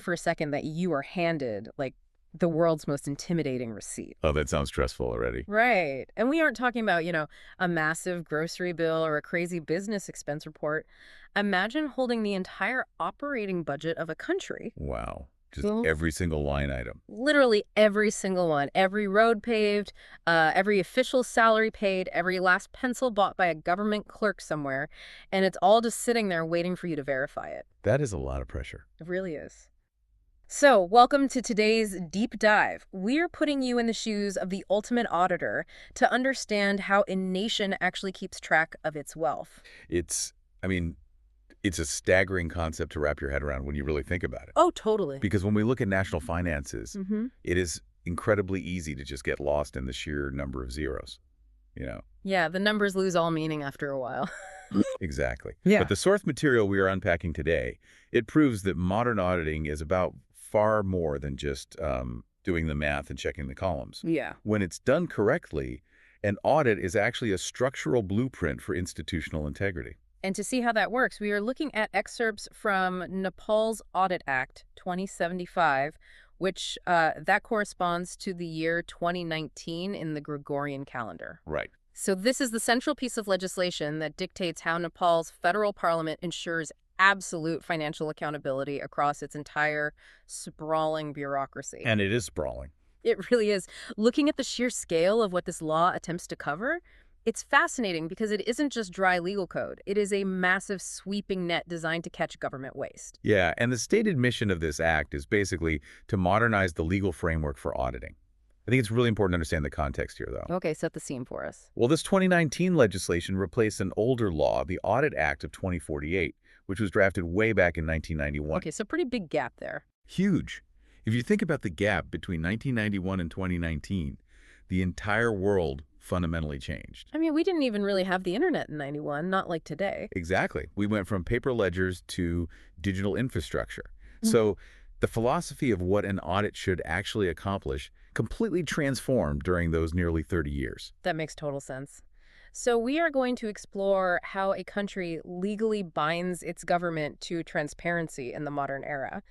for a second that you are handed, like, the world's most intimidating receipt. Oh, that sounds stressful already. Right. And we aren't talking about, a massive grocery bill or a crazy business expense report. Imagine holding the entire operating budget of a country. Wow. Just Well, every single line item. literally every single one. Every road paved, every official salary paid, every last pencil bought by a government clerk somewhere. And it's all just sitting there waiting for you to verify it. That is a lot of pressure. It really is. So, welcome to today's deep dive. We're putting you in the shoes of the ultimate auditor to understand how a nation actually keeps track of its wealth. It's, I mean, it's a staggering concept to wrap your head around when you really think about it. Oh, totally. Because when we look at national finances, Mm-hmm. it is incredibly easy to just get lost in the sheer number of zeros, you know? Yeah, the numbers lose all meaning after a while. Exactly. Yeah. But the source material we are unpacking today, it proves that modern auditing is about far more than just doing the math and checking the columns. Yeah. When it's done correctly, an audit is actually a structural blueprint for institutional integrity. And to see how that works, we are looking at excerpts from Nepal's Audit Act 2075, which that corresponds to the year 2019 in the Gregorian calendar. Right. So this is the central piece of legislation that dictates how Nepal's federal parliament ensures absolute financial accountability across its entire sprawling bureaucracy. And it is sprawling. It really is. Looking at the sheer scale of what this law attempts to cover, it's fascinating because it isn't just dry legal code. It is a massive sweeping net designed to catch government waste. Yeah, and the stated mission of this act is basically to modernize the legal framework for auditing. I think it's really important to understand the context here, though. Okay, set the scene for us. Well, this 2019 legislation replaced an older law, the Audit Act of 2048, which was drafted way back in 1991. Okay, so pretty big gap there. Huge. If you think about the gap between 1991 and 2019, the entire world fundamentally changed. I mean, we didn't even really have the internet in 91, not like today. Exactly. We went from paper ledgers to digital infrastructure. So the philosophy of what an audit should actually accomplish completely transformed during those nearly 30 years. That makes total sense. So we are going to explore how a country legally binds its government to transparency in the modern era.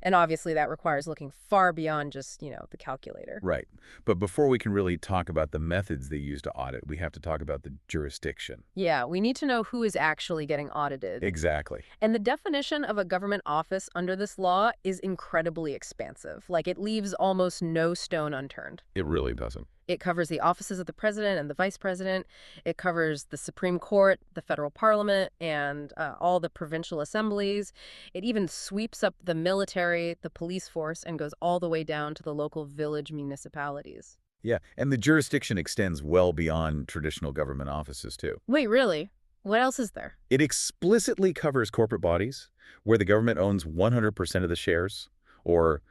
And obviously that requires looking far beyond just, the calculator. Right. But before we can really talk about the methods they use to audit, we have to talk about the jurisdiction. Yeah, we need to know who is actually getting audited. Exactly. And the definition of a government office under this law is incredibly expansive. Like, it leaves almost no stone unturned. It really doesn't. It covers the offices of the president and the vice president. It covers the Supreme Court, the federal parliament, and all the provincial assemblies. It even sweeps up the military, the police force, and goes all the way down to the local village municipalities. Yeah, and the jurisdiction extends well beyond traditional government offices, too. Wait, really? What else is there? It explicitly covers corporate bodies where the government owns 100% of the shares, or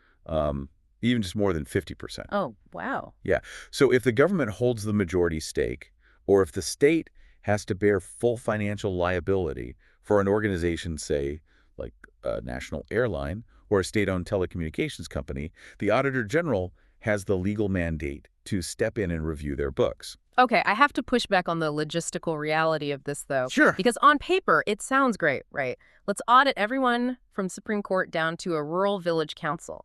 even just more than 50%. Oh, wow. Yeah. So if the government holds the majority stake, or if the state has to bear full financial liability for an organization, say, like a national airline or a state-owned telecommunications company, the Auditor General has the legal mandate to step in and review their books. Okay, I have to push back on the logistical reality of this, though. Sure. Because on paper, it sounds great, right? Let's audit everyone from Supreme Court down to a rural village council.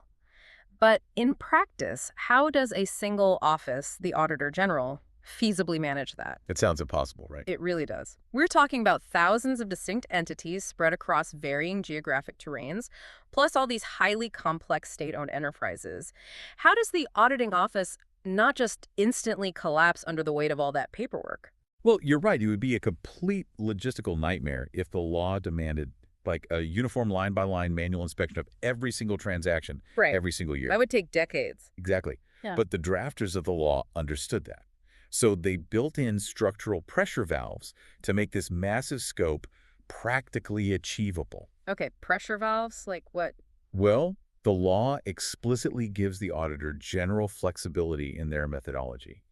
But in practice, how does a single office, the Auditor General, feasibly manage that? It sounds impossible, right? It really does. We're talking about thousands of distinct entities spread across varying geographic terrains, plus all these highly complex state-owned enterprises. How does the auditing office not just instantly collapse under the weight of all that paperwork? Well, you're right. It would be a complete logistical nightmare if the law demanded like a uniform line-by-line manual inspection of every single transaction every single year. That would take decades. Exactly. Yeah. But the drafters of the law understood that. So they built in structural pressure valves to make this massive scope practically achievable. Okay, pressure valves? Like what? Well, the law explicitly gives the auditor general flexibility in their methodology.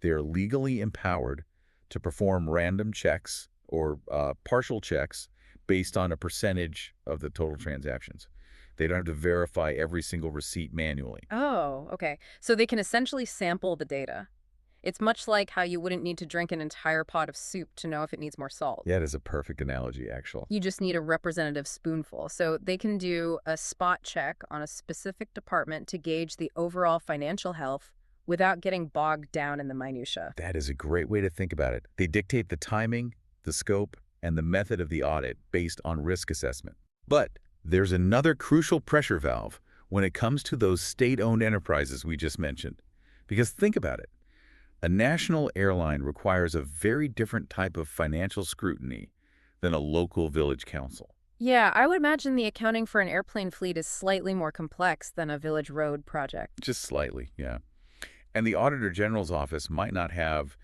They are legally empowered to perform random checks or partial checks based on a percentage of the total transactions. They don't have to verify every single receipt manually. Oh, okay. So they can essentially sample the data. It's much like how you wouldn't need to drink an entire pot of soup to know if it needs more salt. Yeah, it is a perfect analogy, actually. You just need a representative spoonful. So they can do a spot check on a specific department to gauge the overall financial health without getting bogged down in the minutia. That is a great way to think about it. They dictate the timing, the scope, and the method of the audit based on risk assessment. But there's another crucial pressure valve when it comes to those state-owned enterprises we just mentioned. Because think about it. A national airline requires a very different type of financial scrutiny than a local village council. Yeah, I would imagine the accounting for an airplane fleet is slightly more complex than a village road project. Just slightly, yeah. And the Auditor General's office might not have,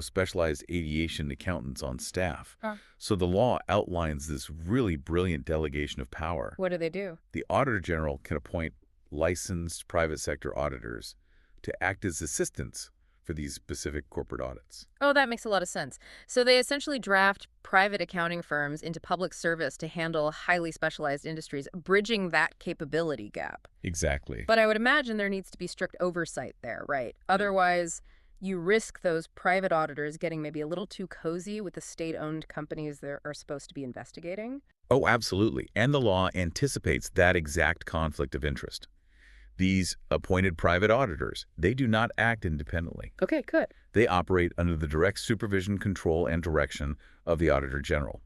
specialized aviation accountants on staff. Huh. So the law outlines this really brilliant delegation of power. What do they do? The Auditor General can appoint licensed private sector auditors to act as assistants for these specific corporate audits. Oh, that makes a lot of sense. So they essentially draft private accounting firms into public service to handle highly specialized industries, bridging that capability gap. Exactly. But I would imagine there needs to be strict oversight there, right? Otherwise, you risk those private auditors getting maybe a little too cozy with the state-owned companies that are supposed to be investigating. Oh, absolutely. And the law anticipates that exact conflict of interest. These appointed private auditors, they do not act independently. Okay, good. They operate under the direct supervision, control, and direction of the Auditor General.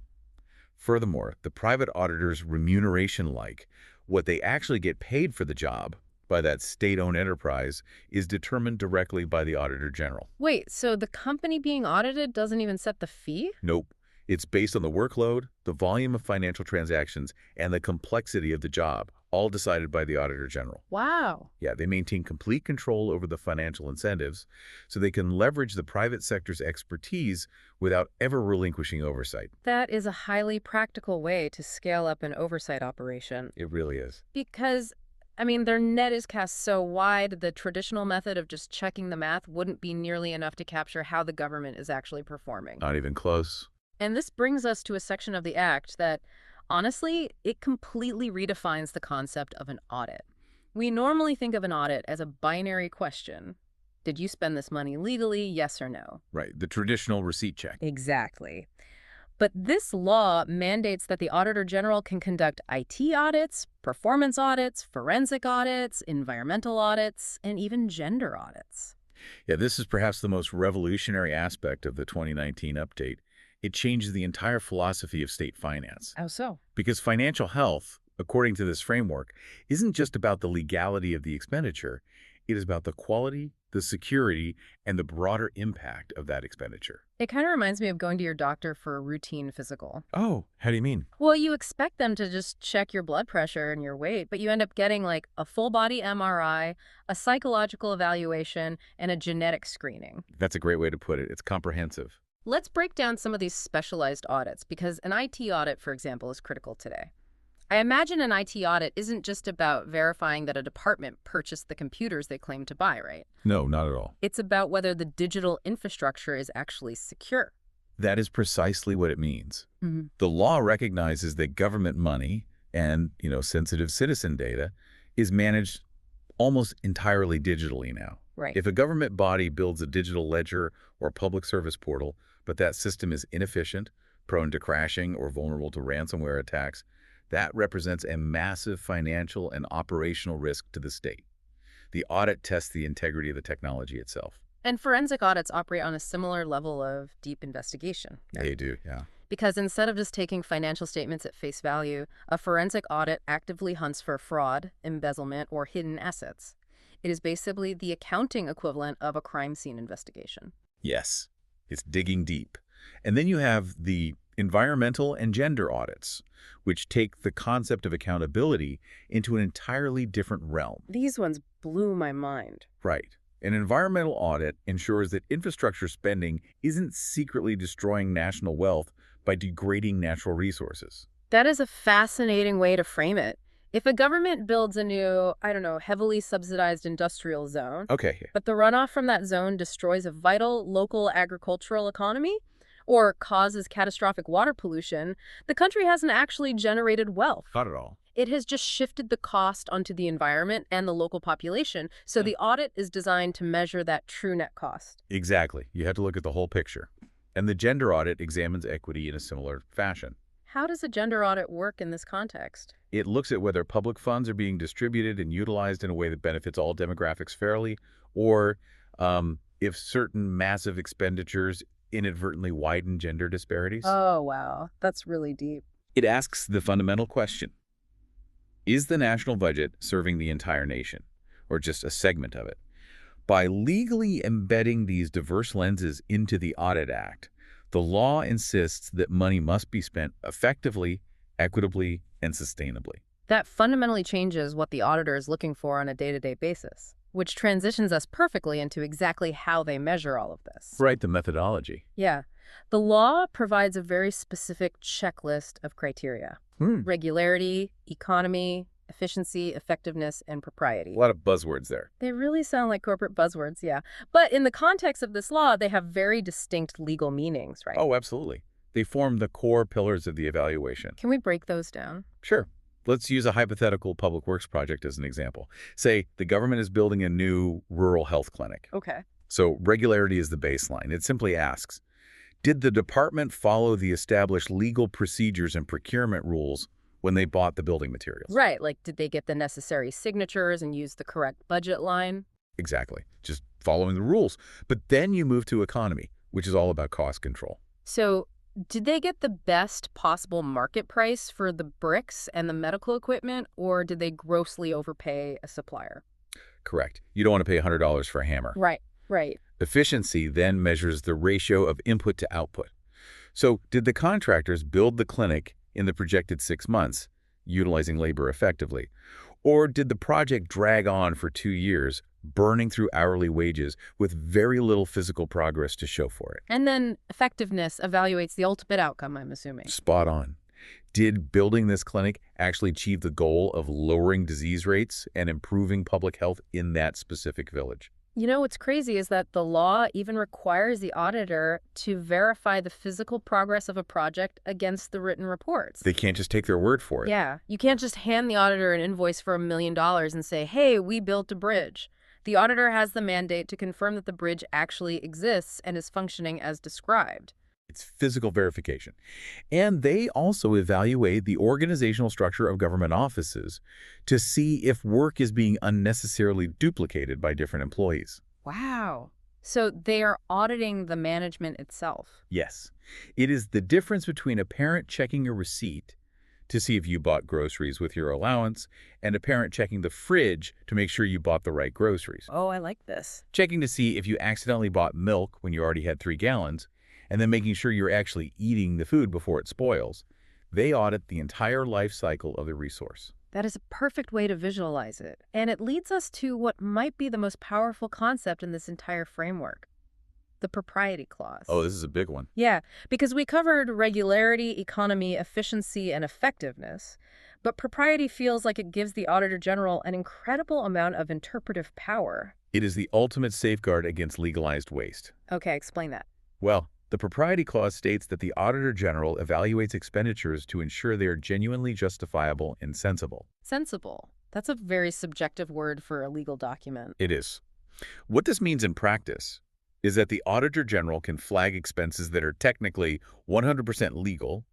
Furthermore, the private auditor's remuneration, like what they actually get paid for the job by that state-owned enterprise, is determined directly by the Auditor General. Wait, so the company being audited doesn't even set the fee? Nope. It's based on the workload, the volume of financial transactions, and the complexity of the job, all decided by the Auditor General. Wow. Yeah, they maintain complete control over the financial incentives, so they can leverage the private sector's expertise without ever relinquishing oversight. That is a highly practical way to scale up an oversight operation. It really is. Because, their net is cast so wide, the traditional method of just checking the math wouldn't be nearly enough to capture how the government is actually performing. Not even close. And this brings us to a section of the Act that, honestly, it completely redefines the concept of an audit. We normally think of an audit as a binary question. Did you spend this money legally, yes or no? Right, the traditional receipt check. Exactly. But this law mandates that the Auditor General can conduct IT audits, performance audits, forensic audits, environmental audits, and even gender audits. Yeah, this is perhaps the most revolutionary aspect of the 2019 update. It changes the entire philosophy of state finance. How so? Because financial health, according to this framework, isn't just about the legality of the expenditure. It is about the quality, the security, and the broader impact of that expenditure. It kind of reminds me of going to your doctor for a routine physical. Oh, how do you mean? Well, you expect them to just check your blood pressure and your weight, but you end up getting like a full-body MRI, a psychological evaluation, and a genetic screening. That's a great way to put it. It's comprehensive. Let's break down some of these specialized audits, because an IT audit, for example, is critical today. I imagine an IT audit isn't just about verifying that a department purchased the computers they claim to buy, right? No, not at all. It's about whether the digital infrastructure is actually secure. That is precisely what it means. Mm-hmm. The law recognizes that government money and, sensitive citizen data is managed almost entirely digitally now. Right. If a government body builds a digital ledger or public service portal, but that system is inefficient, prone to crashing, or vulnerable to ransomware attacks, that represents a massive financial and operational risk to the state. The audit tests the integrity of the technology itself. And forensic audits operate on a similar level of deep investigation. They do, yeah. Because instead of just taking financial statements at face value, a forensic audit actively hunts for fraud, embezzlement, or hidden assets. It is basically the accounting equivalent of a crime scene investigation. Yes, it's digging deep. And then you have the environmental and gender audits, which take the concept of accountability into an entirely different realm. These ones blew my mind. Right. An environmental audit ensures that infrastructure spending isn't secretly destroying national wealth by degrading natural resources. That is a fascinating way to frame it. If a government builds a new, heavily subsidized industrial zone, Okay. but the runoff from that zone destroys a vital local agricultural economy or causes catastrophic water pollution, the country hasn't actually generated wealth. Not at all. It has just shifted the cost onto the environment and the local population, so the audit is designed to measure that true net cost. Exactly. You have to look at the whole picture. And the gender audit examines equity in a similar fashion. How does a gender audit work in this context? It looks at whether public funds are being distributed and utilized in a way that benefits all demographics fairly, or if certain massive expenditures inadvertently widen gender disparities. Oh, wow. That's really deep. It asks the fundamental question: is the national budget serving the entire nation, or just a segment of it? By legally embedding these diverse lenses into the Audit Act, the law insists that money must be spent effectively, equitably, and sustainably. That fundamentally changes what the auditor is looking for on a day-to-day basis, which transitions us perfectly into exactly how they measure all of this. Right, the methodology. Yeah. The law provides a very specific checklist of criteria: regularity, economy, efficiency, effectiveness, and propriety. A lot of buzzwords there. They really sound like corporate buzzwords, yeah. But in the context of this law, they have very distinct legal meanings, right? Oh, absolutely. They form the core pillars of the evaluation. Can we break those down? Sure. Let's use a hypothetical public works project as an example. Say the government is building a new rural health clinic. Okay. So regularity is the baseline. It simply asks, did the department follow the established legal procedures and procurement rules when they bought the building materials? Right, like did they get the necessary signatures and use the correct budget line? Exactly. Just following the rules. But then you move to economy, which is all about cost control. So did they get the best possible market price for the bricks and the medical equipment, or did they grossly overpay a supplier? Correct. You don't want to pay $100 for a hammer. Right, right. Efficiency then measures the ratio of input to output. So did the contractors build the clinic in the projected 6 months, utilizing labor effectively? Or did the project drag on for 2 years, burning through hourly wages with very little physical progress to show for it? And then effectiveness evaluates the ultimate outcome, I'm assuming. Spot on. Did building this clinic actually achieve the goal of lowering disease rates and improving public health in that specific village? You know, what's crazy is that the law even requires the auditor to verify the physical progress of a project against the written reports. They can't just take their word for it. Yeah, you can't just hand the auditor an invoice for $1 million and say, hey, we built a bridge. The auditor has the mandate to confirm that the bridge actually exists and is functioning as described. It's physical verification. And they also evaluate the organizational structure of government offices to see if work is being unnecessarily duplicated by different employees. Wow. So they are auditing the management itself. Yes. It is the difference between a parent checking a receipt to see if you bought groceries with your allowance and a parent checking the fridge to make sure you bought the right groceries. Oh, I like this. Checking to see if you accidentally bought milk when you already had 3 gallons, and then making sure you're actually eating the food before it spoils. They audit the entire life cycle of the resource. That is a perfect way to visualize it. And it leads us to what might be the most powerful concept in this entire framework: the propriety clause. Oh, this is a big one. Yeah, because we covered regularity, economy, efficiency, and effectiveness. But propriety feels like it gives the Auditor General an incredible amount of interpretive power. It is the ultimate safeguard against legalized waste. Okay, explain that. Well, the propriety clause states that the Auditor General evaluates expenditures to ensure they are genuinely justifiable and sensible. Sensible. That's a very subjective word for a legal document. It is. What this means in practice is that the Auditor General can flag expenses that are technically 100% legal,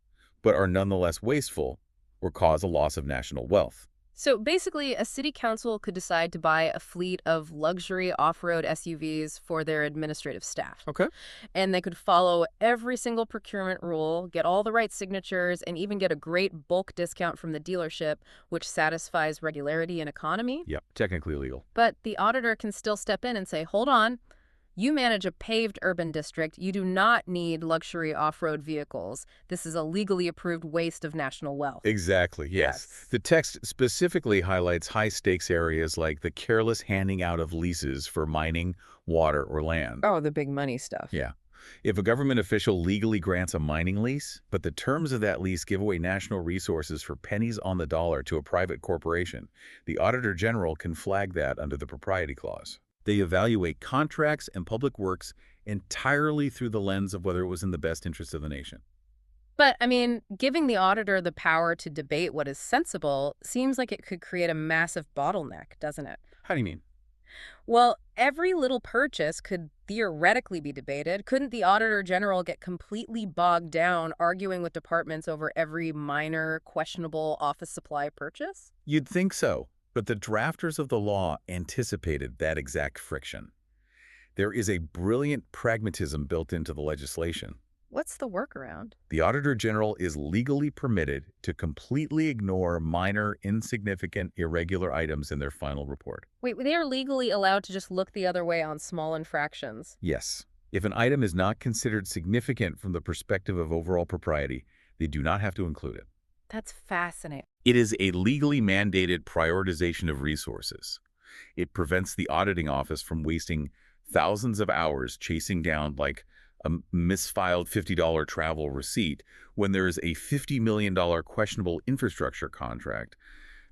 but are nonetheless wasteful or cause a loss of national wealth. So basically, a city council could decide to buy a fleet of luxury off-road SUVs for their administrative staff. Okay. And they could follow every single procurement rule, get all the right signatures, and even get a great bulk discount from the dealership, which satisfies regularity and economy. Yep, technically legal. But the auditor can still step in and say, hold on, you manage a paved urban district. You do not need luxury off-road vehicles. This is a legally approved waste of national wealth. Exactly, yes. The text specifically highlights high-stakes areas like the careless handing out of leases for mining, water, or land. Oh, the big money stuff. Yeah. If a government official legally grants a mining lease, but the terms of that lease give away national resources for pennies on the dollar to a private corporation, the Auditor General can flag that under the propriety clause. They evaluate contracts and public works entirely through the lens of whether it was in the best interest of the nation. But, I mean, giving the auditor the power to debate what is sensible seems like it could create a massive bottleneck, doesn't it? How do you mean? Well, every little purchase could theoretically be debated. Couldn't the Auditor General get completely bogged down arguing with departments over every minor, questionable office supply purchase? You'd think so, but the drafters of the law anticipated that exact friction. There is a brilliant pragmatism built into the legislation. What's the workaround? The Auditor General is legally permitted to completely ignore minor, insignificant, irregular items in their final report. Wait, they are legally allowed to just look the other way on small infractions. Yes, if an item is not considered significant from the perspective of overall propriety, they do not have to include it. That's fascinating. It is a legally mandated prioritization of resources. It prevents the auditing office from wasting thousands of hours chasing down, like, a misfiled $50 travel receipt when there is a $50 million questionable infrastructure contract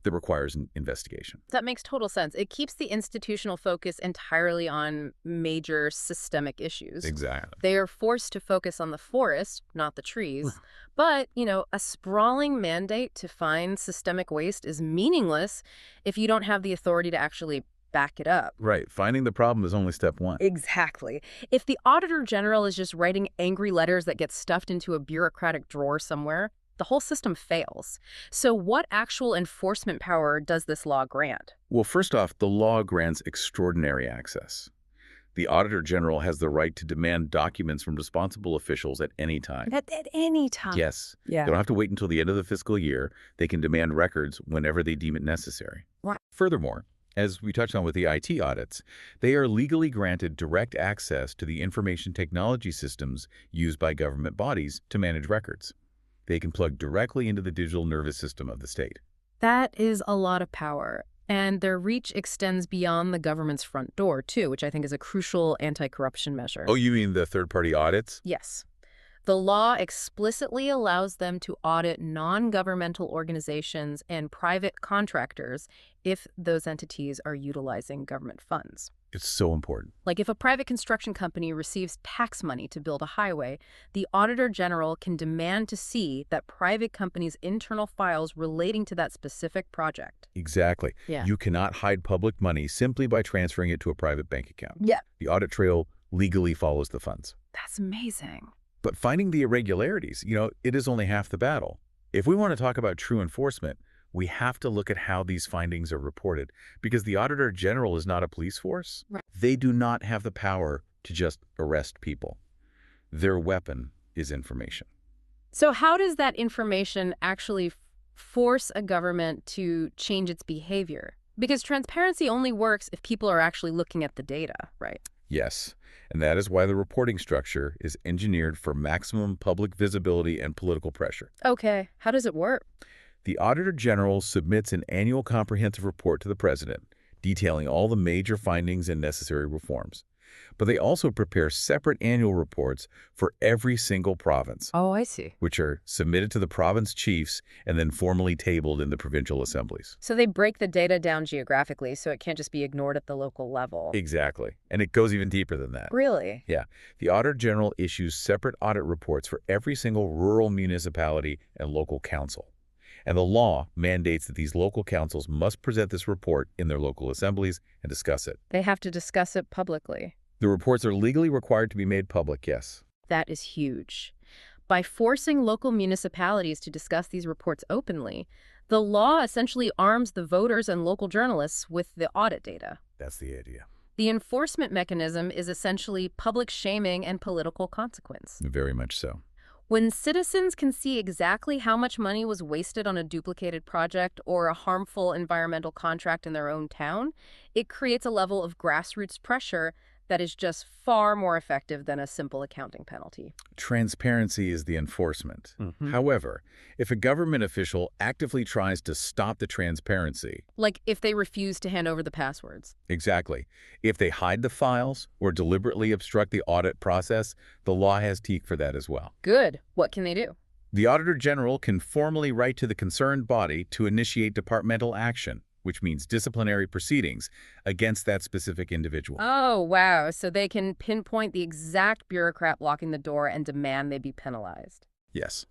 that requires an investigation. That makes total sense. It keeps the institutional focus entirely on major systemic issues. Exactly. They are forced to focus on the forest, not the trees. But, a sprawling mandate to find systemic waste is meaningless if you don't have the authority to actually back it up. Right. Finding the problem is only step one. Exactly. If the Auditor General is just writing angry letters that get stuffed into a bureaucratic drawer somewhere, the whole system fails. So what actual enforcement power does this law grant? Well, first off, the law grants extraordinary access. The Auditor General has the right to demand documents from responsible officials at any time. At any time. Yes. Yeah. They don't have to wait until the end of the fiscal year. They can demand records whenever they deem it necessary. Right. Furthermore, as we touched on with the IT audits, they are legally granted direct access to the information technology systems used by government bodies to manage records. They can plug directly into the digital nervous system of the state. That is a lot of power. And their reach extends beyond the government's front door, too, which I think is a crucial anti-corruption measure. Oh, you mean the third-party audits? Yes. The law explicitly allows them to audit non-governmental organizations and private contractors if those entities are utilizing government funds. It's so important. Like if a private construction company receives tax money to build a highway, the Auditor General can demand to see that private company's internal files relating to that specific project. Exactly. Yeah. You cannot hide public money simply by transferring it to a private bank account. Yeah. The audit trail legally follows the funds. That's amazing. But finding the irregularities, it is only half the battle. If we want to talk about true enforcement, we have to look at how these findings are reported, because the Auditor General is not a police force. Right. They do not have the power to just arrest people. Their weapon is information. So how does that information actually force a government to change its behavior? Because transparency only works if people are actually looking at the data, right? Yes, and that is why the reporting structure is engineered for maximum public visibility and political pressure. Okay, how does it work? The Auditor General submits an annual comprehensive report to the President, detailing all the major findings and necessary reforms. But they also prepare separate annual reports for every single province, Oh, I see. which are submitted to the province chiefs and then formally tabled in the provincial assemblies. So they break the data down geographically so it can't just be ignored at the local level. Exactly. And it goes even deeper than that. Really? Yeah. The Auditor General issues separate audit reports for every single rural municipality and local council. And the law mandates that these local councils must present this report in their local assemblies and discuss it. They have to discuss it publicly. The reports are legally required to be made public, yes. That is huge. By forcing local municipalities to discuss these reports openly, the law essentially arms the voters and local journalists with the audit data. That's the idea. The enforcement mechanism is essentially public shaming and political consequence. Very much so. When citizens can see exactly how much money was wasted on a duplicated project or a harmful environmental contract in their own town, it creates a level of grassroots pressure that is just far more effective than a simple accounting penalty. Transparency is the enforcement. However, if a government official actively tries to stop the transparency, Like if they refuse to hand over the passwords. exactly, if they hide the files or deliberately obstruct the audit process, the law has teeth for that as well. Good. What can they do? The Auditor General can formally write to the concerned body to initiate departmental action, which means disciplinary proceedings against that specific individual. Oh, wow. So they can pinpoint the exact bureaucrat blocking the door and demand they be penalized. Yes.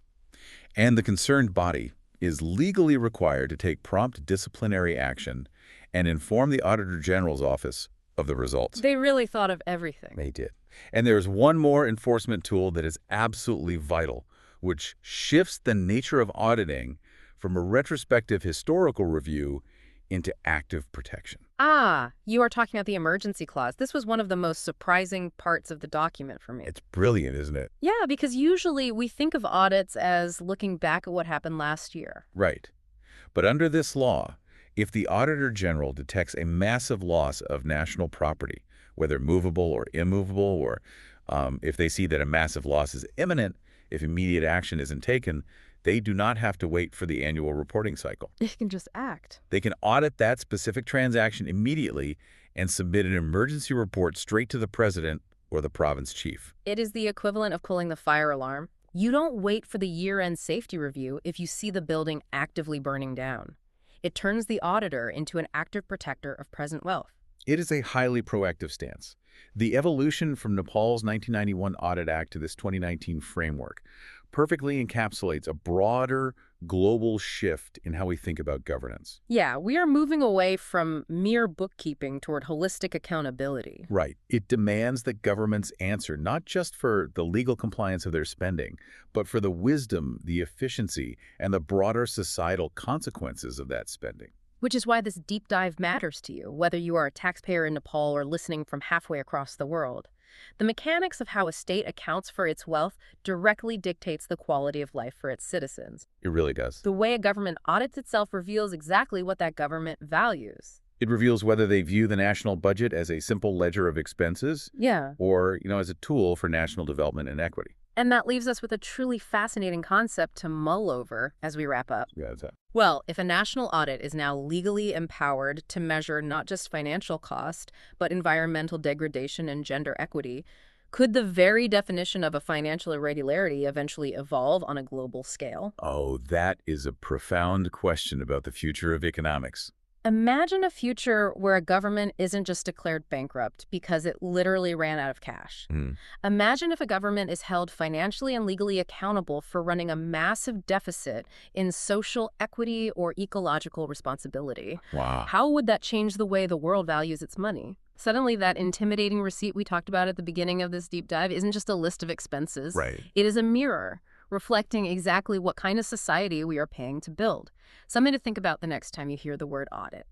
And the concerned body is legally required to take prompt disciplinary action and inform the Auditor General's office of the results. They really thought of everything. They did. And there's one more enforcement tool that is absolutely vital, which shifts the nature of auditing from a retrospective historical review into active protection. Ah, you are talking about the emergency clause. This was one of the most surprising parts of the document for me. It's brilliant, isn't it? Yeah, because usually we think of audits as looking back at what happened last year. Right. But under this law, if the Auditor General detects a massive loss of national property, whether movable or immovable, or if they see that a massive loss is imminent, if immediate action isn't taken, they do not have to wait for the annual reporting cycle. They can just act. They can audit that specific transaction immediately and submit an emergency report straight to the president or the province chief. It is the equivalent of pulling the fire alarm. You don't wait for the year-end safety review if you see the building actively burning down. It turns the auditor into an active protector of present wealth. It is a highly proactive stance. The evolution from Nepal's 1991 Audit Act to this 2019 framework perfectly encapsulates a broader global shift in how we think about governance. Yeah, we are moving away from mere bookkeeping toward holistic accountability. Right. It demands that governments answer not just for the legal compliance of their spending, but for the wisdom, the efficiency, and the broader societal consequences of that spending. Which is why this deep dive matters to you, whether you are a taxpayer in Nepal or listening from halfway across the world. The mechanics of how a state accounts for its wealth directly dictates the quality of life for its citizens. It really does. The way a government audits itself reveals exactly what that government values. It reveals whether they view the national budget as a simple ledger of expenses Yeah. or, as a tool for national development and equity. And that leaves us with a truly fascinating concept to mull over as we wrap up. Yeah, that's it. Well, if a national audit is now legally empowered to measure not just financial cost, but environmental degradation and gender equity, could the very definition of a financial irregularity eventually evolve on a global scale? Oh, that is a profound question about the future of economics. Imagine a future where a government isn't just declared bankrupt because it literally ran out of cash. Imagine if a government is held financially and legally accountable for running a massive deficit in social equity or ecological responsibility. Wow. How would that change the way the world values its money? Suddenly, that intimidating receipt we talked about at the beginning of this deep dive isn't just a list of expenses. Right. It is a mirror reflecting exactly what kind of society we are paying to build. Something to think about the next time you hear the word audit.